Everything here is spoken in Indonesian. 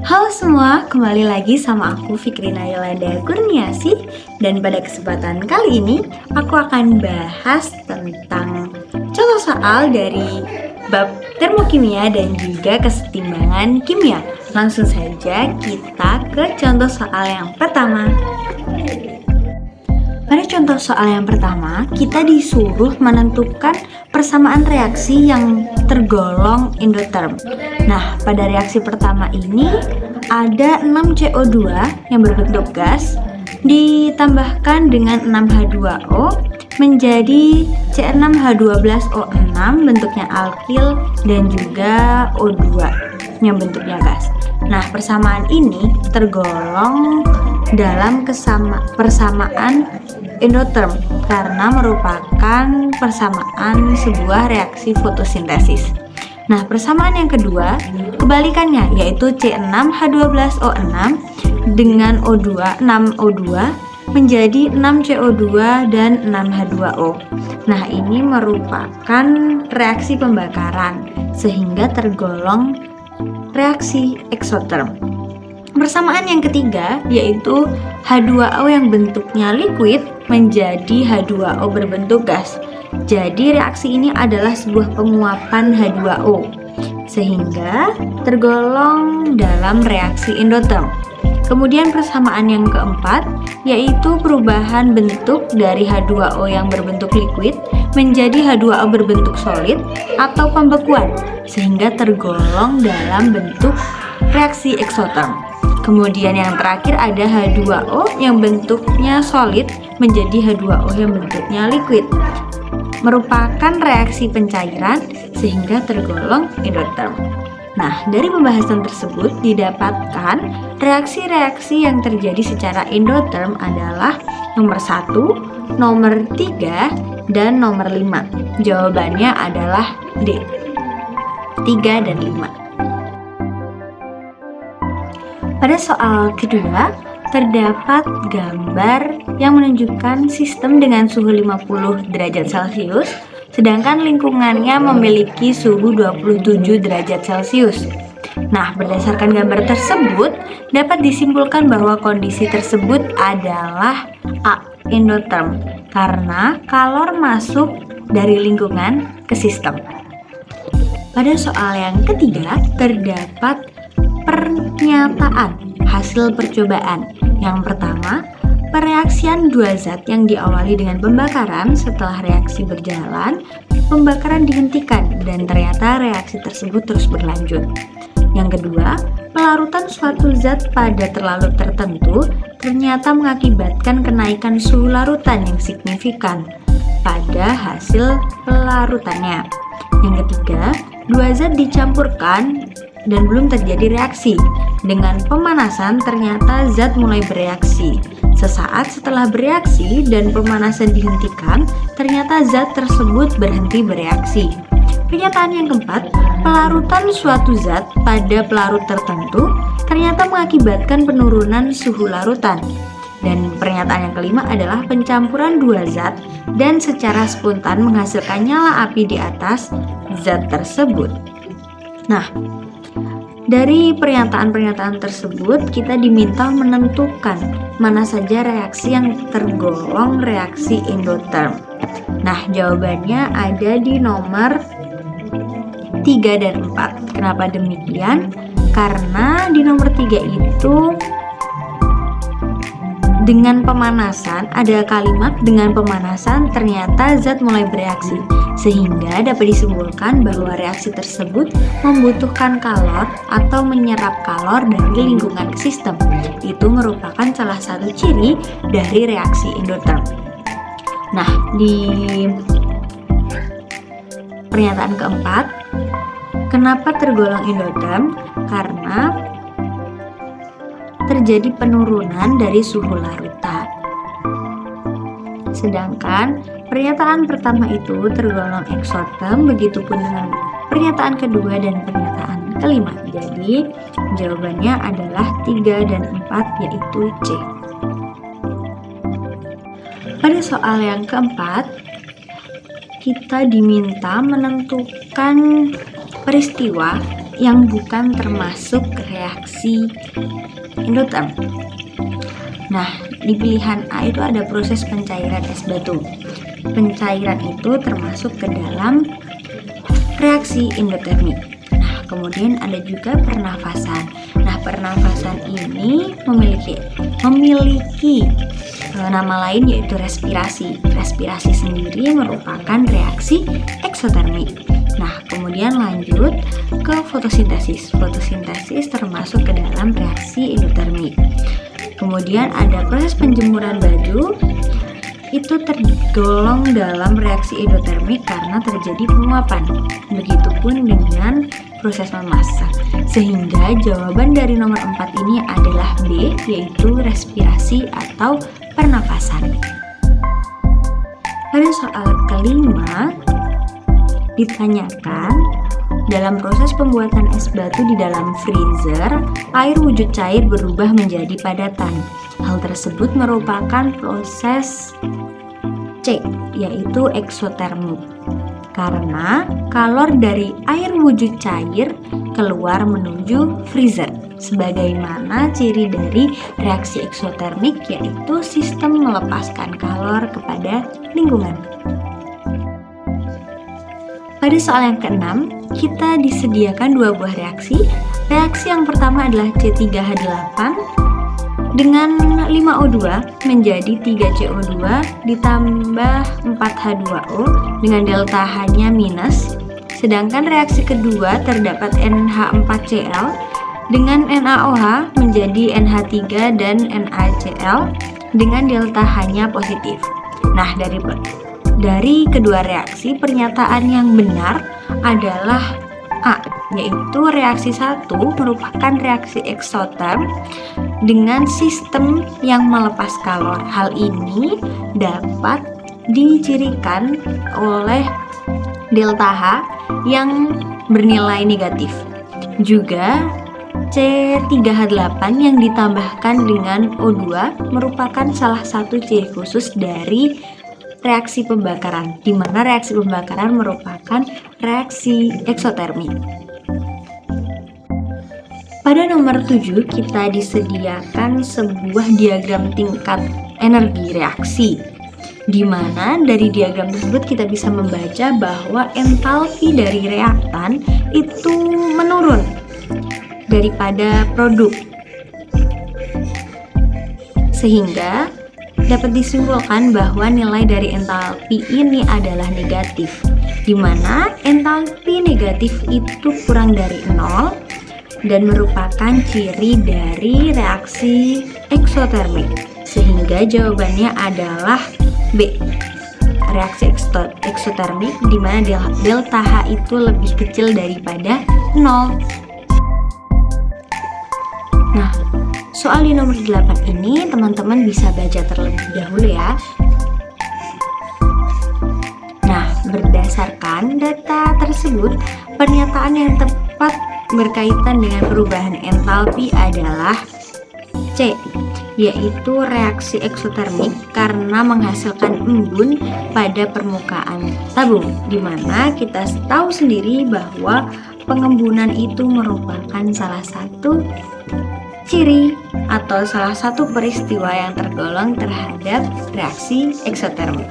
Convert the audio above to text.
Halo semua, kembali lagi sama aku Fikrina Yolanda Kurniasi. Dan pada kesempatan kali ini aku akan bahas tentang contoh soal dari bab termokimia dan juga kesetimbangan kimia. Langsung saja kita ke contoh soal yang pertama. Pada contoh soal yang pertama, kita disuruh menentukan persamaan reaksi yang tergolong endotherm. Nah, pada reaksi pertama ini ada 6 CO2 yang berbentuk gas ditambahkan dengan 6 H2O menjadi C6H12O6 bentuknya alkil dan juga O2 yang bentuknya gas. Nah, persamaan ini tergolong dalam persamaan endotherm karena merupakan persamaan sebuah reaksi fotosintesis. Nah, persamaan yang kedua kebalikannya, yaitu C6H12O6 dengan O2 6O2 menjadi 6CO2 dan 6H2O. Nah, ini merupakan reaksi pembakaran sehingga tergolong reaksi eksotherm. Persamaan yang ketiga yaitu H2O yang bentuknya liquid menjadi H2O berbentuk gas. Jadi reaksi ini adalah sebuah penguapan H2O sehingga tergolong dalam reaksi endotherm. Kemudian persamaan yang keempat yaitu perubahan bentuk dari H2O yang berbentuk liquid menjadi H2O berbentuk solid atau pembekuan sehingga tergolong dalam bentuk reaksi eksotherm. Kemudian yang terakhir ada H2O yang bentuknya solid menjadi H2O yang bentuknya liquid, merupakan reaksi pencairan sehingga tergolong endotherm. Nah, dari pembahasan tersebut didapatkan reaksi-reaksi yang terjadi secara endotherm adalah nomor 1, nomor 3, dan nomor 5. Jawabannya adalah D, 3 dan 5. Pada soal kedua, terdapat gambar yang menunjukkan sistem dengan suhu 50 derajat Celcius, sedangkan lingkungannya memiliki suhu 27 derajat Celcius. Nah, berdasarkan gambar tersebut, dapat disimpulkan bahwa kondisi tersebut adalah A, endotherm, karena kalor masuk dari lingkungan ke sistem. Pada soal yang ketiga, terdapat pernyataan hasil percobaan. Yang pertama, pereaksian dua zat yang diawali dengan pembakaran setelah reaksi berjalan, pembakaran dihentikan dan ternyata reaksi tersebut terus berlanjut. Yang kedua, pelarutan suatu zat pada terlalu tertentu ternyata mengakibatkan kenaikan suhu larutan yang signifikan pada hasil pelarutannya. Yang ketiga, dua zat dicampurkan dan belum terjadi reaksi. Dengan pemanasan ternyata zat mulai bereaksi. Sesaat setelah bereaksi dan pemanasan dihentikan, ternyata zat tersebut berhenti bereaksi. Pernyataan yang keempat, pelarutan suatu zat pada pelarut tertentu ternyata mengakibatkan penurunan suhu larutan. Dan pernyataan yang kelima adalah pencampuran dua zat dan secara spontan menghasilkan nyala api di atas zat tersebut. Nah, dari pernyataan-pernyataan tersebut kita diminta menentukan mana saja reaksi yang tergolong reaksi endotherm. Nah, jawabannya ada di nomor 3 dan 4. Kenapa demikian? Karena di nomor 3 itu dengan pemanasan, ada kalimat dengan pemanasan ternyata zat mulai bereaksi, sehingga dapat disimpulkan bahwa reaksi tersebut membutuhkan kalor atau menyerap kalor dari lingkungan ke sistem. Itu merupakan salah satu ciri dari reaksi endotherm. Nah, di pernyataan keempat, kenapa tergolong endotherm? Karena terjadi penurunan dari suhu larutan. Sedangkan pernyataan pertama itu tergolong eksotherm, begitupun dengan pernyataan kedua dan pernyataan kelima. Jadi jawabannya adalah 3 dan 4 yaitu C. Pada soal yang keempat, kita diminta menentukan peristiwa yang bukan termasuk reaksi endotherm. Nah, di pilihan A itu ada proses pencairan es batu. Pencairan itu termasuk ke dalam reaksi endotermik. Nah, kemudian ada juga pernafasan. Nah, pernafasan ini memiliki nama lain yaitu respirasi. Respirasi sendiri merupakan reaksi eksotermik. Nah, kemudian lanjut ke fotosintesis. Fotosintesis termasuk ke dalam reaksi endotermik. Kemudian ada proses penjemuran baju, itu tergolong dalam reaksi endotermik karena terjadi penguapan. Begitupun dengan proses memasak. Sehingga jawaban dari nomor 4 ini adalah B, yaitu respirasi atau pernafasan. Pada soal kelima, ditanyakan dalam proses pembuatan es batu di dalam freezer, air wujud cair berubah menjadi padatan. Hal tersebut merupakan proses C, yaitu eksotermik. Karena kalor dari air wujud cair keluar menuju freezer. Sebagaimana ciri dari reaksi eksotermik, yaitu sistem melepaskan kalor kepada lingkungan. Pada soal yang keenam, kita disediakan dua buah reaksi. Reaksi yang pertama adalah C3H8 dengan 5O2 menjadi 3CO2 ditambah 4H2O dengan delta H-nya minus. Sedangkan reaksi kedua terdapat NH4Cl dengan NaOH menjadi NH3 dan NaCl dengan delta H-nya positif. Nah, dari kedua reaksi, pernyataan yang benar adalah A, yaitu reaksi 1 merupakan reaksi eksoterm dengan sistem yang melepas kalor. Hal ini dapat dicirikan oleh delta H yang bernilai negatif. Juga C3H8 yang ditambahkan dengan O2 merupakan salah satu ciri khusus dari reaksi pembakaran, di mana reaksi pembakaran merupakan reaksi eksotermik. Pada nomor 7 kita disediakan sebuah diagram tingkat energi reaksi, di mana dari diagram tersebut kita bisa membaca bahwa entalpi dari reaktan itu menurun daripada produk, sehingga dapat disimpulkan bahwa nilai dari entalpi ini adalah negatif, di mana entalpi negatif itu kurang dari 0 dan merupakan ciri dari reaksi eksotermik. Sehingga jawabannya adalah B, reaksi eksotermik, di mana delta H itu lebih kecil daripada 0. Nah, soal di nomor 8 ini teman-teman bisa baca terlebih dahulu ya. Nah, berdasarkan data tersebut, pernyataan yang tepat berkaitan dengan perubahan entalpi adalah C, yaitu reaksi eksotermik karena menghasilkan embun pada permukaan tabung, di mana kita tahu sendiri bahwa pengembunan itu merupakan salah satu ciri atau salah satu peristiwa yang tergolong terhadap reaksi eksotermik.